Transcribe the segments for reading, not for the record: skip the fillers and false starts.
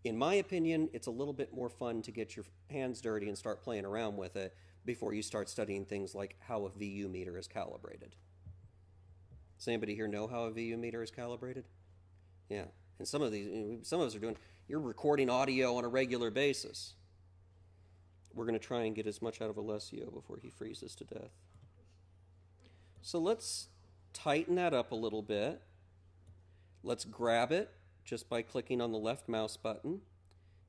In my opinion, it's a little bit more fun to get your hands dirty and start playing around with it before you start studying things like how a VU meter is calibrated. Does anybody here know how a VU meter is calibrated? Yeah. And some of us are doing, you're recording audio on a regular basis. We're going to try and get as much out of Alessio before he freezes to death. So let's tighten that up a little bit. Let's grab it just by clicking on the left mouse button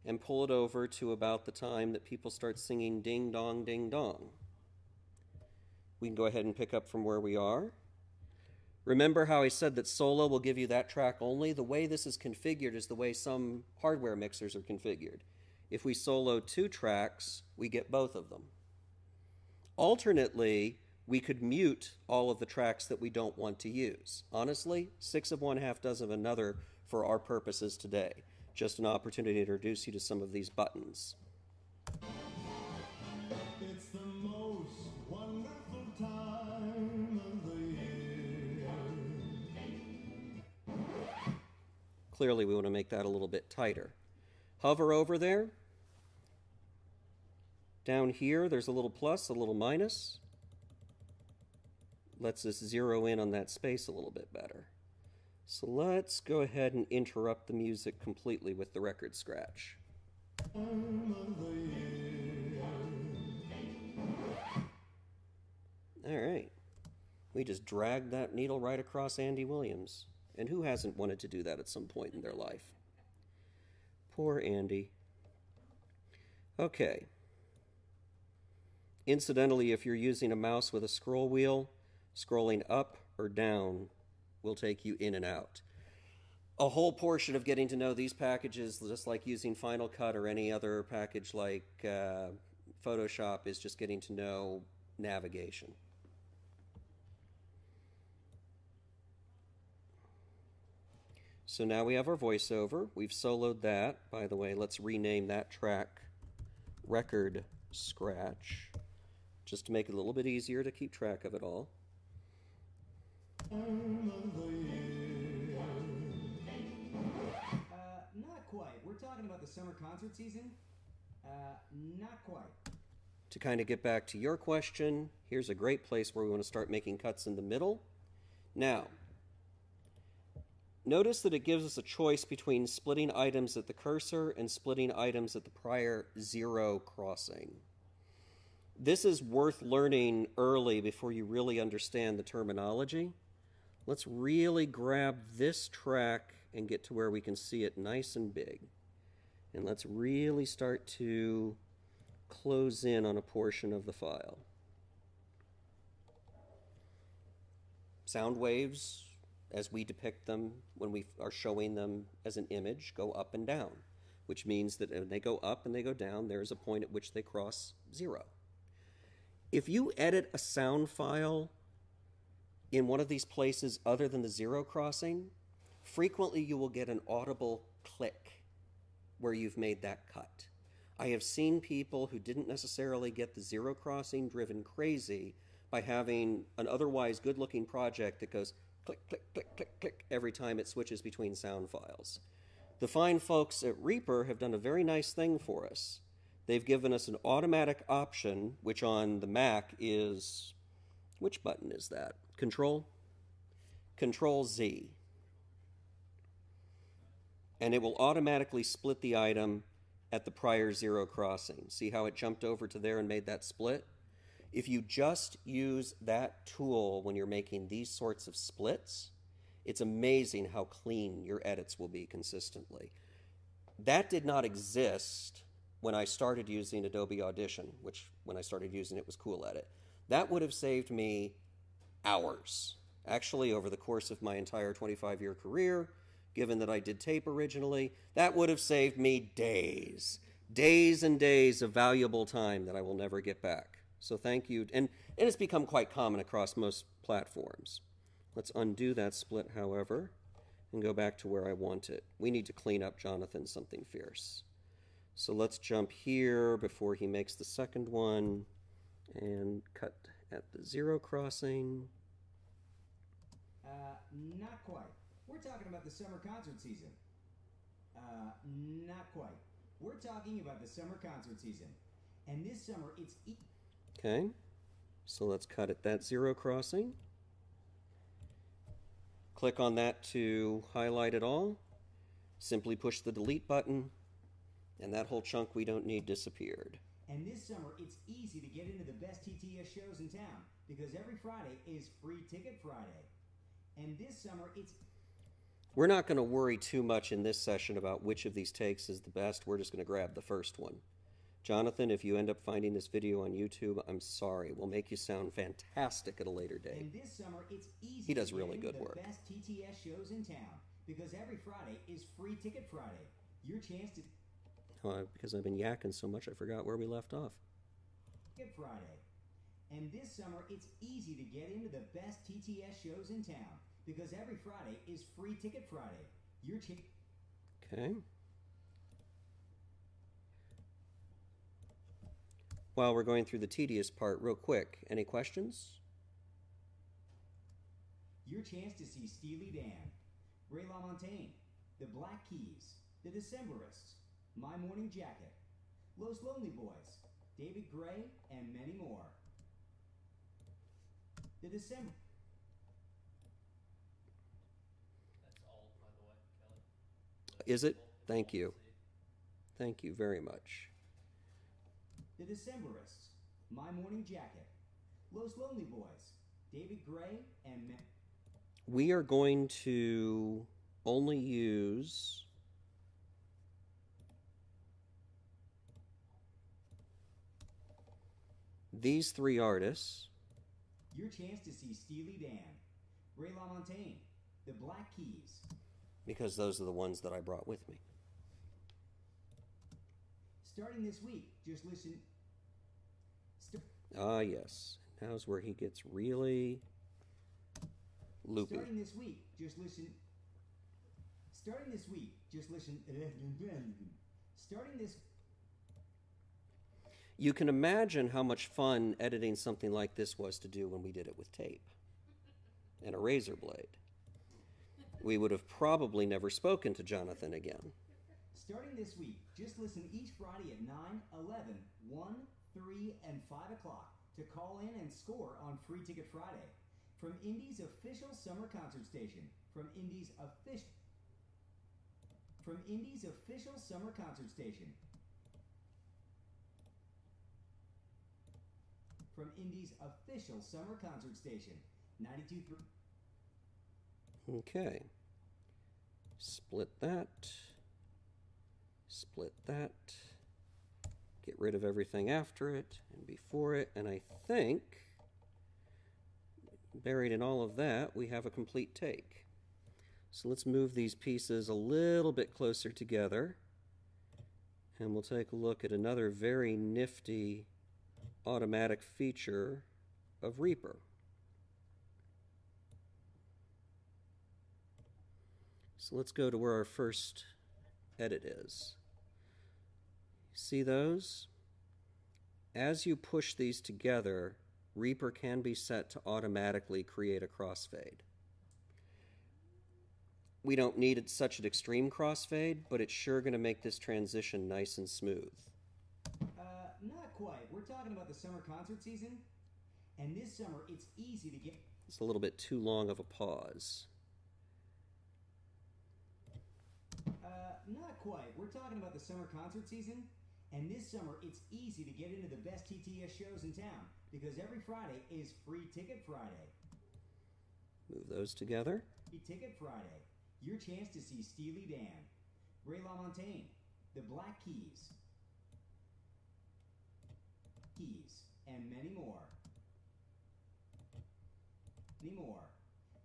and pull it over to about the time that people start singing ding dong ding dong. We can go ahead and pick up from where we are. Remember how I said that solo will give you that track only? The way this is configured is the way some hardware mixers are configured. If we solo 2 tracks, we get both of them. Alternately, we could mute all of the tracks that we don't want to use. Honestly, 6 of one, half dozen of another for our purposes today. Just an opportunity to introduce you to some of these buttons. It's the most wonderful time of the year. Clearly, we want to make that a little bit tighter. Hover over there. Down here, there's a little plus, a little minus. Lets us zero in on that space a little bit better. So let's go ahead and interrupt the music completely with the record scratch. All right. We just dragged that needle right across Andy Williams. And who hasn't wanted to do that at some point in their life? Poor Andy. Okay. Incidentally, if you're using a mouse with a scroll wheel, scrolling up or down will take you in and out. A whole portion of getting to know these packages, just like using Final Cut or any other package like Photoshop, is just getting to know navigation. So now we have our voiceover. We've soloed that. By the way, let's rename that track Record Scratch, just to make it a little bit easier to keep track of it all. Not quite. We're talking about the summer concert season? Not quite. To kind of get back to your question, here's a great place where we want to start making cuts in the middle. Now, notice that it gives us a choice between splitting items at the cursor and splitting items at the prior 0 crossing. This is worth learning early before you really understand the terminology. Let's really grab this track and get to where we can see it nice and big. And let's really start to close in on a portion of the file. Sound waves, as we depict them when we are showing them as an image, go up and down, which means that when they go up and they go down, there's a point at which they cross 0. If you edit a sound file in one of these places other than the 0 crossing, frequently you will get an audible click where you've made that cut. I have seen people who didn't necessarily get the 0 crossing driven crazy by having an otherwise good-looking project that goes click, click, click, click, click every time it switches between sound files. The fine folks at Reaper have done a very nice thing for us. They've given us an automatic option, which on the Mac is, which button is that? Control? Control Z. And it will automatically split the item at the prior 0 crossing. See how it jumped over to there and made that split? If you just use that tool when you're making these sorts of splits, it's amazing how clean your edits will be consistently. That did not exist when I started using Adobe Audition, which when I started using it was Cool Edit. That would have saved me hours. Actually, over the course of my entire 25-year career, given that I did tape originally, that would have saved me days. Days and days of valuable time that I will never get back. So thank you. And it's become quite common across most platforms. Let's undo that split, however, and go back to where I want it. We need to clean up Jonathan something fierce. So let's jump here before he makes the second one and cut at the 0 crossing. Not quite. We're talking about the summer concert season. Not quite. we're talking about the summer concert season. And this summer, it's... Okay, so let's cut at that zero crossing. Click on that to highlight it all. Simply push the delete button, and that whole chunk we don't need disappeared. And this summer, it's easy to get into the best TTS shows in town, because every Friday is Free Ticket Friday. And this summer, it's... We're not going to worry too much in this session about which of these takes is the best. We're just going to grab the first one. Jonathan, if you end up finding this video on YouTube, I'm sorry. We'll make you sound fantastic at a later date. And this summer, it's easy He does to really get good into work. the best TTS shows in town, because every Friday is Free Ticket Friday. Your chance to... Because I've been yakking so much, I forgot where we left off. Ticket Friday. And this summer, it's easy to get into the best TTS shows in town, because every Friday is Free Ticket Friday. Your chance... Okay. While we're going through the tedious part real quick, any questions? Your chance to see Steely Dan, Ray LaMontagne, The Black Keys, The Decemberists, My Morning Jacket, Los Lonely Boys, David Gray, and many more. The December... That's all, by the way, Kelly. Is it? Thank you. Thank you very much. The Decemberists, My Morning Jacket, Los Lonely Boys, David Gray, and We are going to only use these three artists. Your chance to see Steely Dan, Ray LaMontagne, The Black Keys. Because those are the ones that I brought with me. Starting this week, just listen... Ah, yes. Now's where he gets really loopy. Starting this week, just listen... Starting this week, just listen... Starting this... You can imagine how much fun editing something like this was to do when we did it with tape and a razor blade. We would have probably never spoken to Jonathan again. Starting this week, just listen each Friday at 9, 11, 1, 3, and 5 o'clock to call in and score on Free Ticket Friday. From Indy's official summer concert station. From Indy's official summer concert station. From Indy's official summer concert station. 92.3. Okay. Split that. Split that. Get rid of everything after it and before it. And I think, buried in all of that, we have a complete take. So let's move these pieces a little bit closer together. And we'll take a look at another very nifty automatic feature of Reaper. So let's go to where our first edit is. See those? As you push these together, Reaper can be set to automatically create a crossfade. We don't need such an extreme crossfade, but it's sure going to make this transition nice and smooth. Not quite. We're talking about the summer concert season, and this summer it's easy to get... It's a little bit too long of a pause. Not quite. We're talking about the summer concert season, and this summer it's easy to get into the best TTS shows in town, because every Friday is Free Ticket Friday. Move those together. Free Ticket Friday. Your chance to see Steely Dan, Ray LaMontagne, The Black Keys, and many more.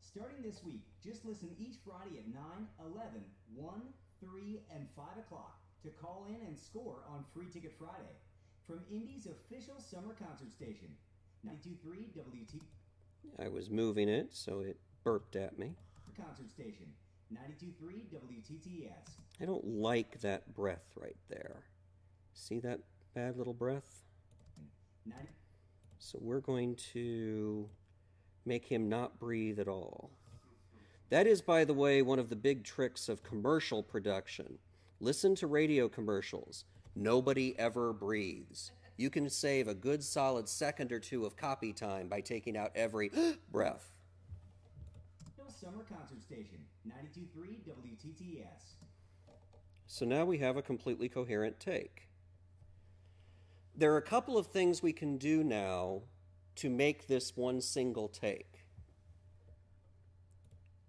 Starting this week, just listen each Friday at 9, 11, 1, 3, and 5 o'clock to call in and score on Free Ticket Friday. From Indy's official summer concert station, 92.3 WT... I was moving it, so it burped at me. Concert station, 92.3 WTTS. I don't like that breath right there. See that bad little breath? 90... So we're going to make him not breathe at all. That is, by the way, one of the big tricks of commercial production. Listen to radio commercials. Nobody ever breathes. You can save a good solid second or two of copy time by taking out every breath. Summer Concert Station, 92.3 WTTS. So now we have a completely coherent take. There are a couple of things we can do now to make this one single take.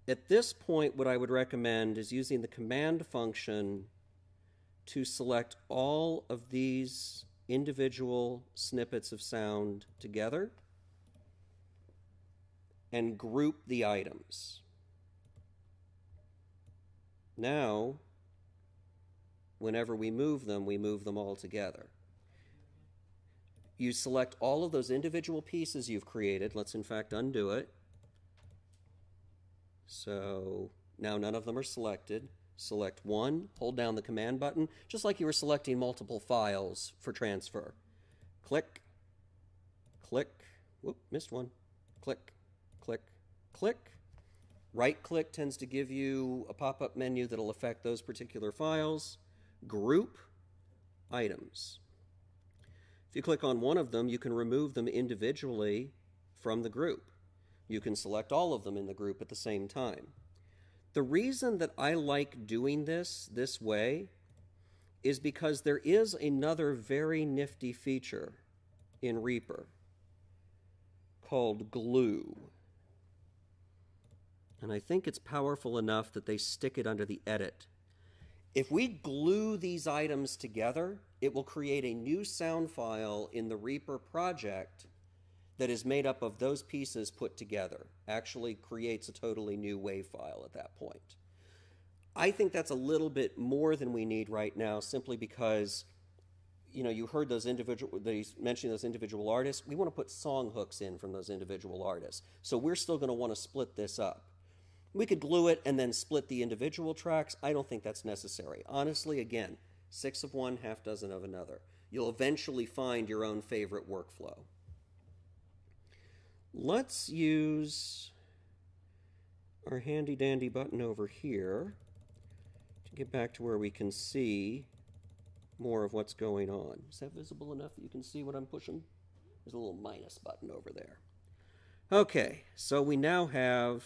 At this point, what I would recommend is using the command function to select all of these individual snippets of sound together and group the items. Now, whenever we move them all together. You select all of those individual pieces you've created. Let's in fact undo it. So now none of them are selected. Select one, hold down the command button, just like you were selecting multiple files for transfer. Click, click, whoop, missed one. Click, click, click. Right-click tends to give you a pop-up menu that'll affect those particular files. Group items. If you click on one of them, you can remove them individually from the group. You can select all of them in the group at the same time. The reason that I like doing this way is because there is another very nifty feature in Reaper called glue. And I think it's powerful enough that they stick it under the edit. If we glue these items together, it will create a new sound file in the Reaper project that is made up of those pieces put together. Actually creates a totally new WAV file at that point. I think that's a little bit more than we need right now, simply because, you know, you heard those he's mentioning those individual artists. We want to put song hooks in from those individual artists. So we're still going to want to split this up. We could glue it and then split the individual tracks. I don't think that's necessary. Honestly, again, 6 of one, half dozen of another. You'll eventually find your own favorite workflow. Let's use our handy-dandy button over here to get back to where we can see more of what's going on. Is that visible enough that you can see what I'm pushing? There's a little minus button over there. Okay, so we now have...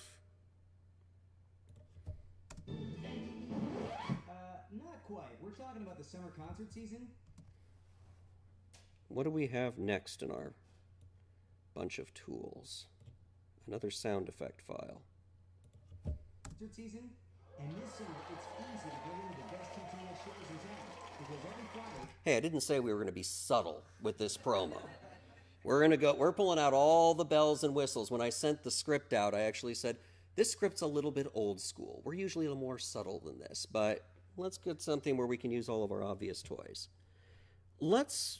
Not quite. We're talking about the summer concert season. What do we have next in our bunch of tools? Another sound effect file. Concert season, and this summer it's easy to get into the best TTS shows in town because every Friday. Hey, I didn't say we were going to be subtle with this promo. We're pulling out all the bells and whistles. When I sent the script out, I actually said, this script's a little bit old school. We're usually a little more subtle than this, but let's get something where we can use all of our obvious toys. Let's,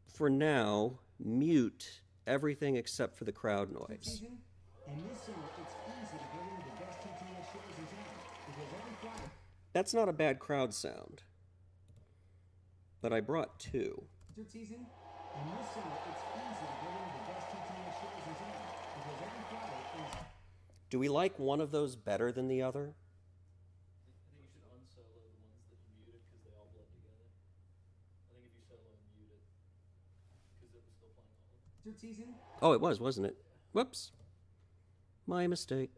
for now, mute everything except for the crowd noise. And this summer it's easy to get into the best TTS shows in town because every Friday. That's not a bad crowd sound, but I brought two. Concert season, and this summer it's easy to get into the best TTS shows in town because every Friday is. Do we like one of those better than the other? I think you should unsolo the ones that you muted because they all blend together. I think if you solo and mute it, because it was still playing all of them. Concert season. Oh, it was, wasn't it? Whoops. My mistake.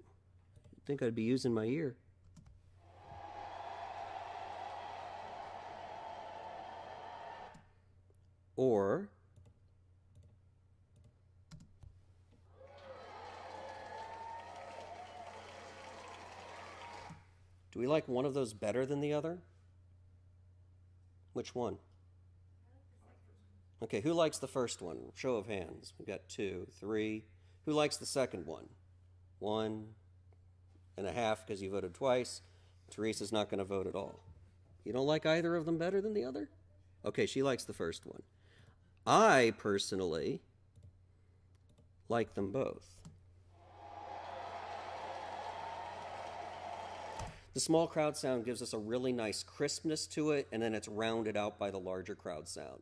You'd think I'd be using my ear. Or... do we like one of those better than the other? Which one? Okay, who likes the first one? Show of hands. We've got 2, 3. Who likes the second one? 1.5 because you voted twice. Teresa's not going to vote at all. You don't like either of them better than the other? Okay, she likes the first one. I personally like them both. The small crowd sound gives us a really nice crispness to it, and then it's rounded out by the larger crowd sound.